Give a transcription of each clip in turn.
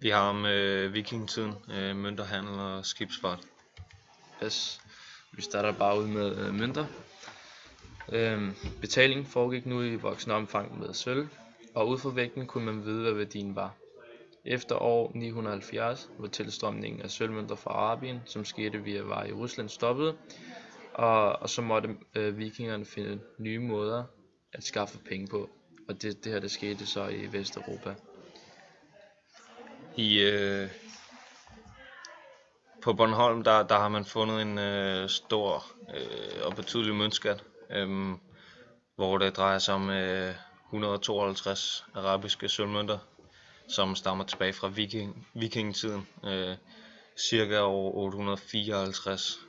Vi har med vikingetiden, mønterhandel og skibsfart. Yes. Vi starter bare ud med mønter. Betalingen foregik nu i voksende omfang med sølv, og ud fra vægten kunne man vide, hvad værdien var. Efter år 970 var tilstrømningen af sølvmønter fra Arabien, som skete via veje i Rusland, stoppet, og så måtte vikingerne finde nye måder at skaffe penge på. Og det her skete så i Vesteuropa. På Bornholm der har man fundet en stor og betydelig møntskat, hvor det drejer sig om 152 arabiske sølvmønter, som stammer tilbage fra vikingetiden, cirka år 854.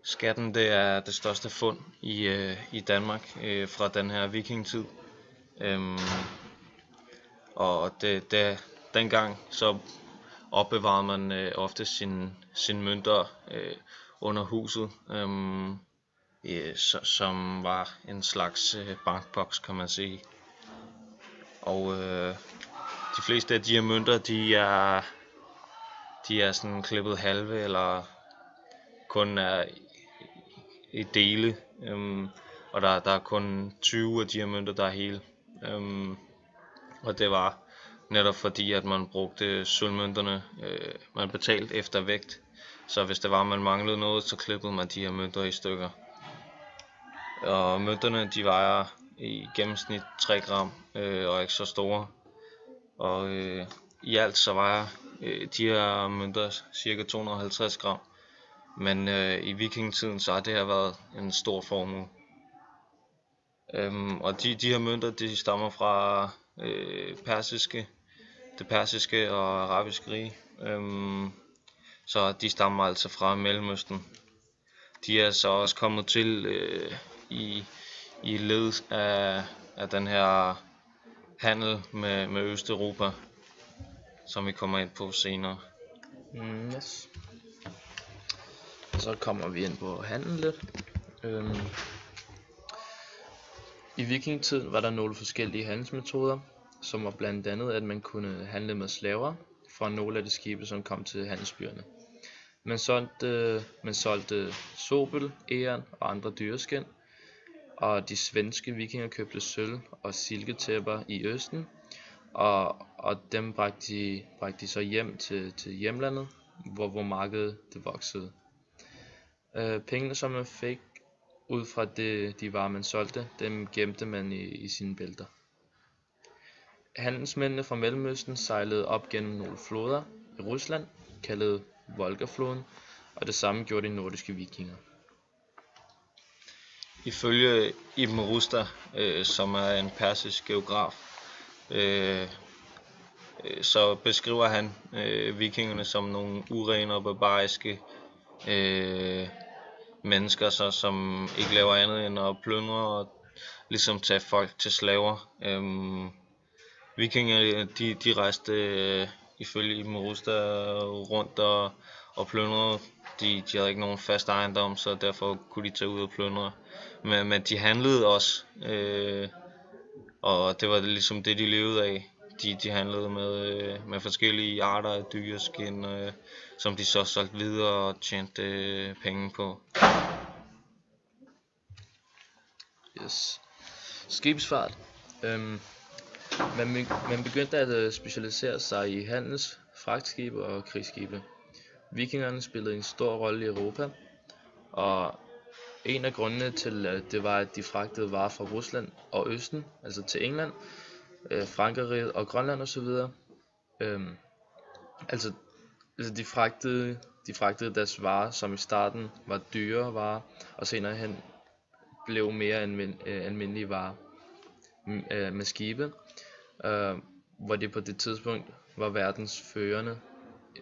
Skatten det er det største fund i Danmark fra den her vikingetid, og dengang så opbevarede man ofte sin mønter under huset, som var en slags bankboks, kan man sige. Og de fleste af de her mønter, de er sådan klippet halve eller kun er i dele, og der er kun 20 af de her mønter, der er hele. Og det var netop fordi, at man brugte sølvmønterne, man betalte efter vægt. Så hvis det var, man manglede noget, så klippede man de her mønter i stykker. Og mønterne, de vejer i gennemsnit 3 gram, og er ikke så store. Og i alt så vejer de her mønter cirka 250 gram. Men i vikingetiden så har det her været en stor formue. Og de her mønter, de stammer fra det persiske og arabiske rige. Så de stammer altså fra Mellemøsten. De er så også kommet til i led af den her handel med Østeuropa, som vi kommer ind på senere. Yes. Så kommer vi ind på handel lidt. I vikingetiden var der nogle forskellige handelsmetoder, som var blandt andet, at man kunne handle med slaver fra nogle af de skibe, som kom til handelsbyerne. Man solgte sobel, egern og andre dyreskind, og de svenske vikinger købte sølv og silketæpper i Østen, og dem bragte de så hjem til hjemlandet, hvor markedet det voksede. Pengene, som man fik ud fra de varer, man solgte, dem gemte man i sine bælter. Handelsmændene fra Mellemøsten sejlede op gennem nogle floder i Rusland, kaldet Volga-floden, og det samme gjorde de nordiske vikinger. Ifølge Ibn Rushd, som er en persisk geograf, så beskriver han vikingerne som nogle urene og barbariske mennesker, som ikke laver andet end at plyndre og ligesom tage folk til slaver. Vikingerne de rejste ifølge Ibn Rushd rundt og plyndrede. De havde ikke nogen fast ejendom, så derfor kunne de tage ud og plyndre. Men de handlede også, og det var ligesom det, de levede af. De handlede med forskellige arter af dyreskin, som de så solgte videre og tjente penge på. Yes. Skibsfart. Man begyndte at specialisere sig i handels, fragtskibe og krigsskibe. Vikingerne spillede en stor rolle i Europa, og en af grundene til det var, at de fragtede varer fra Rusland og Østen, altså til England, Frankrig og Grønland osv. Altså de fragtede deres varer, som i starten var dyre varer, og senere hen blev mere almindelige varer med skibe, hvor de på det tidspunkt var verdens førende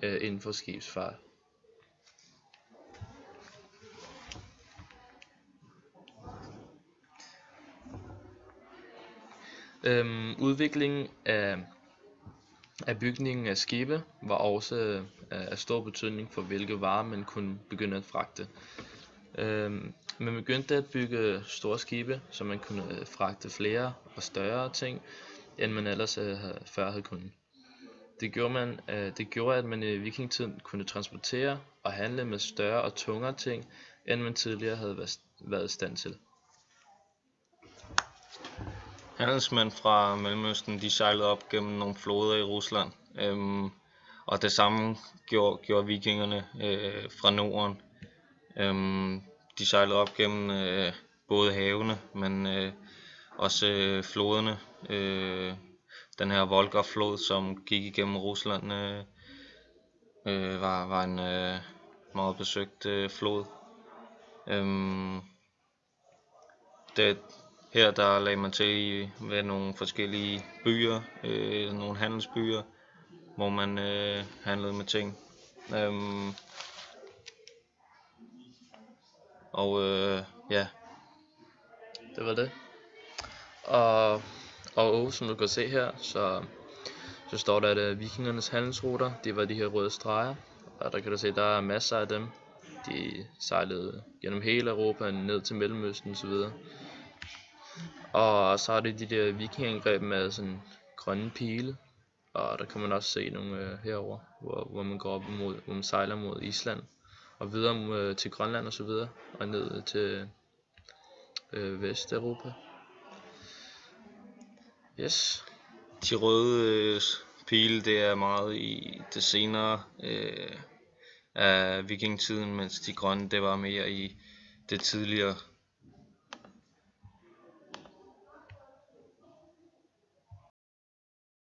inden for skibsfart. Udviklingen af bygningen af skibe var også af stor betydning for hvilke varer man kunne begynde at fragte. Man begyndte at bygge store skibe, så man kunne fragte flere og større ting, end man ellers før havde kunnet. Det gjorde, at man i vikingetiden kunne transportere og handle med større og tungere ting, end man tidligere havde været i stand til. Handelsmænd fra Mellemøsten, de sejlede op gennem nogle floder i Rusland, og det samme gjorde vikingerne fra Norden. De sejlede op gennem både havene, men også floderne. Den her Volga-flod, som gik igennem Rusland, var en meget besøgt flod. Her der lagde man til ved nogle forskellige byer, nogle handelsbyer, hvor man handlede med ting. Ja. Det var det. Og som du kan se her, så står der, at vikingernes handelsruter, det var de her røde streger. Og der kan du se, der er masser af dem. De sejlede gennem hele Europa, ned til Mellemøsten osv. Og så er det de der vikingangreb med sådan grønne pile. Og der kan man også se nogle herover, hvor man går op mod, hvor man sejler mod Island. Og videre til Grønland og så videre. Og ned til Vesteuropa. Yes. De røde pile, det er meget i det senere af vikingetiden, mens de grønne, det var mere i det tidligere